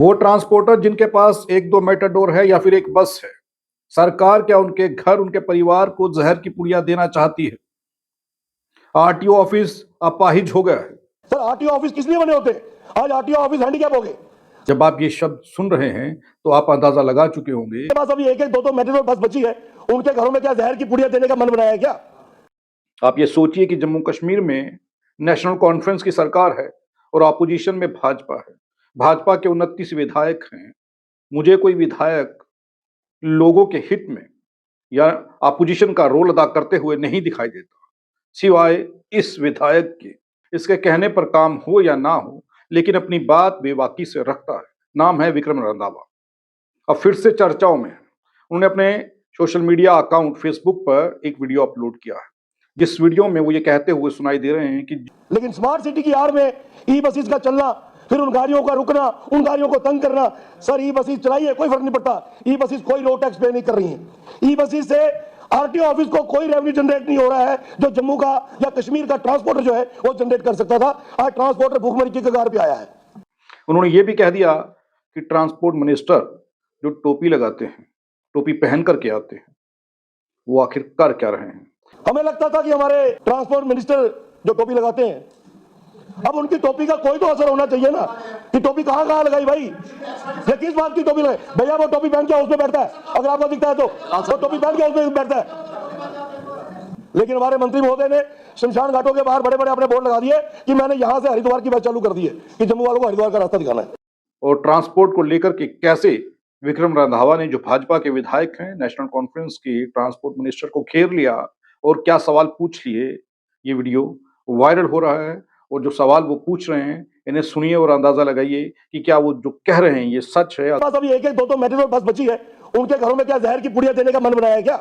वो ट्रांसपोर्टर जिनके पास एक दो मेटाडोर है या फिर एक बस है, सरकार क्या उनके घर, उनके परिवार को जहर की पुड़िया देना चाहती है? आरटीओ ऑफिस अपाहिज हो गया है। सर आरटीओ ऑफिस किस लिए बने होते हैं? आज आरटीओ ऑफिस हैंडीकैप हो गए। जब आप ये शब्द सुन रहे हैं तो आप अंदाजा लगा चुके होंगे के पास अभी एक एक दो दो मेट्रो बस बची है, उनके घरों में क्या जहर की पुड़िया देने का मन बनाया है क्या? आप ये सोचिए कि जम्मू कश्मीर में नेशनल कॉन्फ्रेंस की सरकार है और अपोजिशन में भाजपा है। भाजपा के 29 विधायक हैं। मुझे कोई विधायक लोगों के हित में या अपोजिशन का रोल अदा करते हुए नहीं दिखाई देता, सिवाय इस विधायक के। इसके कहने पर काम हो या ना हो, लेकिन अपनी बात बेबाकी से रखता है। नाम है विक्रम रंधावा। अब फिर से चर्चाओं में है। उन्होंने अपने सोशल मीडिया अकाउंट फेसबुक पर एक वीडियो अपलोड किया है, जिस वीडियो में वो ये कहते हुए सुनाई दे रहे हैं कि लेकिन स्मार्ट सिटी की आड़ में ई बसेस का चलना, फिर उन गाड़ियों का रुकना, उन गाड़ियों को तंग करना। सर ई बसेस चलाइए, कोई फर्क नहीं पड़ता। ई बसेस कोई रोड टैक्स पे नहीं कर रही है। ई बसेस से आरटीओ ऑफिस को कोई रेवेन्यू जनरेट नहीं हो रहा है, जो जम्मू का या कश्मीर का ट्रांसपोर्टर जो है वो जनरेट कर सकता था। आज ट्रांसपोर्टर भूखमरी की कगार पे आया है। उन्होंने ये भी कह दिया कि ट्रांसपोर्ट मिनिस्टर जो टोपी लगाते हैं, टोपी पहन करके आते हैं, वो आखिर कर क्या रहे हैं? हमें लगता था कि हमारे ट्रांसपोर्ट मिनिस्टर जो टोपी लगाते हैं, अब उनकी टोपी का कोई तो असर होना चाहिए ना, कि टोपी कहां कहां लगाई भाई, ये किस बात की टोपी लगाई? भैया वो टोपी पहन के उसमें बैठता है, अगर आपको दिखता है तो वो टोपी पहन के उसमें बैठता है। लेकिन हमारे मंत्री महोदय ने शमशान घाटों के बाहर बड़े बड़े अपने बोर्ड लगा दिए कि मैंने यहां से हरिद्वार की बात चालू कर दी है, कि जम्मू वालों को हरिद्वार का रास्ता दिखाना है। और ट्रांसपोर्ट को लेकर के कैसे विक्रम रंधावा ने, जो भाजपा के विधायक हैं, नेशनल कॉन्फ्रेंस की ट्रांसपोर्ट मिनिस्टर को घेर लिया और क्या सवाल पूछ लिए। ये वीडियो वायरल हो रहा है और जो सवाल वो पूछ रहे हैं, इन्हें सुनिए और अंदाजा लगाइए कि क्या वो जो कह रहे हैं ये सच है। बस अभी एक एक दो दो मेट्रो बस बची है, उनके घरों में क्या जहर की पुड़िया देने का मन बनाया है क्या?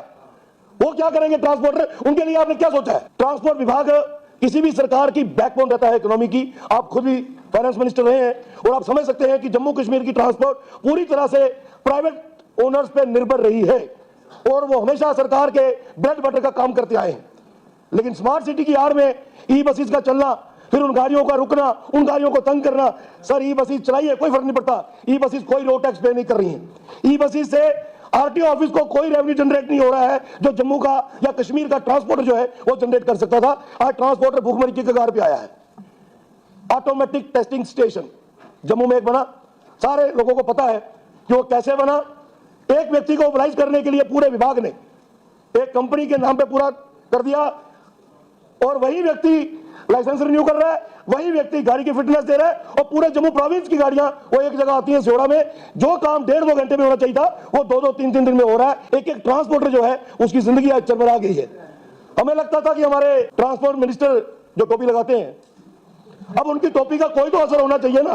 वो क्या करेंगे ट्रांसपोर्टर? उनके लिए आपने क्या सोचा है? ट्रांसपोर्ट विभाग किसी भी सरकार की बैकबोन रहता है इकोनॉमी की। आप खुद भी फाइनेंस मिनिस्टर रहे हैं और आप समझ सकते हैं कि जम्मू कश्मीर की ट्रांसपोर्ट पूरी तरह से प्राइवेट ओनर्स पे निर्भर रही है और वो हमेशा सरकार के ब्रेड बटर का काम करते आए हैं। लेकिन स्मार्ट सिटी की आड़ में ई बसेस का चलना, फिर उन गाड़ियों का रुकना, उन गाड़ियों को तंग करना। सर ई बसेस चलाइए, कोई फर्क नहीं पड़ता। ई बसेस कोई रोड टैक्स पे नहीं कर रही है। ई बसेस से आरटीओ ऑफिस को कोई रेवेन्यू जनरेट नहीं हो रहा है, जो जम्मू का या कश्मीर का ट्रांसपोर्टर जो है वो जनरेट कर सकता था। आज ट्रांसपोर्टर भूखमरी की कगार पे आया है। ऑटोमेटिक टेस्टिंग स्टेशन जम्मू में एक बना, सारे लोगों को पता है कि वो कैसे बना। एक व्यक्ति को मोबिलाइज करने के लिए पूरे विभाग ने एक कंपनी के नाम पे पूरा कर दिया और वही व्यक्ति लाइसेंस रिन्यू कर रहा है, वही व्यक्ति गाड़ी की फिटनेस दे रहा है और पूरे जम्मू प्रोविंस की गाड़ियां वो एक जगह आती हैं सियोड़ा में। जो काम 1.5-2 घंटे में होना चाहिए था वो 2-2, 3-3 दिन में हो रहा है। एक एक ट्रांसपोर्टर जो है उसकी जिंदगी आज चरमरा गई है। हमें लगता था कि हमारे ट्रांसपोर्ट मिनिस्टर जो टोपी लगाते हैं, अब उनकी टोपी का कोई तो असर होना चाहिए ना,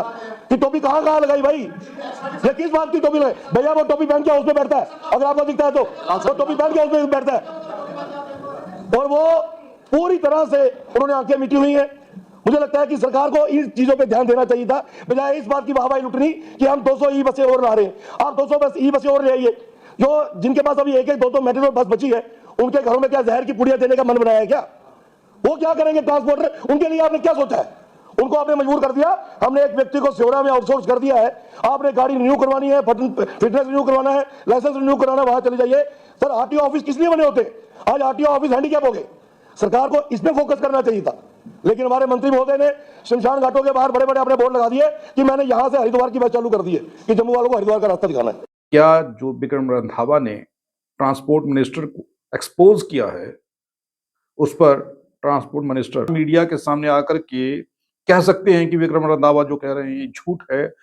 कि टोपी कहां कहां लगाई भाई, ये किस बात की टोपी लगाई? भैया वो टोपी पहन के उसमें बैठता है, अगर आपको दिखता है तो वो टोपी पहन के उसमें बैठता है और वो पूरी तरह से उन्होंने आंखें मिटी हुई हैं। मुझे लगता है कि सरकार को इन चीजों पे ध्यान देना चाहिए था, बजाय इस बात की वाहवाही लुटनी कि हम 200 ई बसें और ला रहे हैं। आप 200 बस ई बसें और ले आइए। जो जिनके पास अभी एक एक दो दो मेट्रो बस बची है, उनके घरों में क्या जहर की पुड़िया देने का मन बनाया है क्या? वो क्या करेंगे ट्रांसपोर्टर? उनके लिए आपने क्या सोचा है? उनको आपने मजबूर कर दिया। हमने एक व्यक्ति को सियोड़ा में आउटसोर्स कर दिया है। आपने गाड़ी रिन्यू करवानी है, फिटनेस रिन्यू करवाना है, लाइसेंस रिन्यू कराना, वहां चले जाइए। सर आरटीओ ऑफिस किस लिए बने होते हैं? आज आरटीओ ऑफिस हैंडीकैप हो गए। सरकार को इस पे फोकस करना चाहिए था। लेकिन हमारे मंत्री महोदय ने शमशान घाटों के बाहर बड़े बड़े अपने बोर्ड लगा दिए कि मैंने यहां से हरिद्वार की बात चालू कर दी है, कि जम्मू वालों को हरिद्वार का रास्ता दिखाना है। क्या जो विक्रम रंधावा ने ट्रांसपोर्ट मिनिस्टर को एक्सपोज किया है, उस पर ट्रांसपोर्ट मिनिस्टर मीडिया के सामने आकर के कह सकते हैं कि विक्रम रंधावा जो कह रहे हैं ये झूठ है और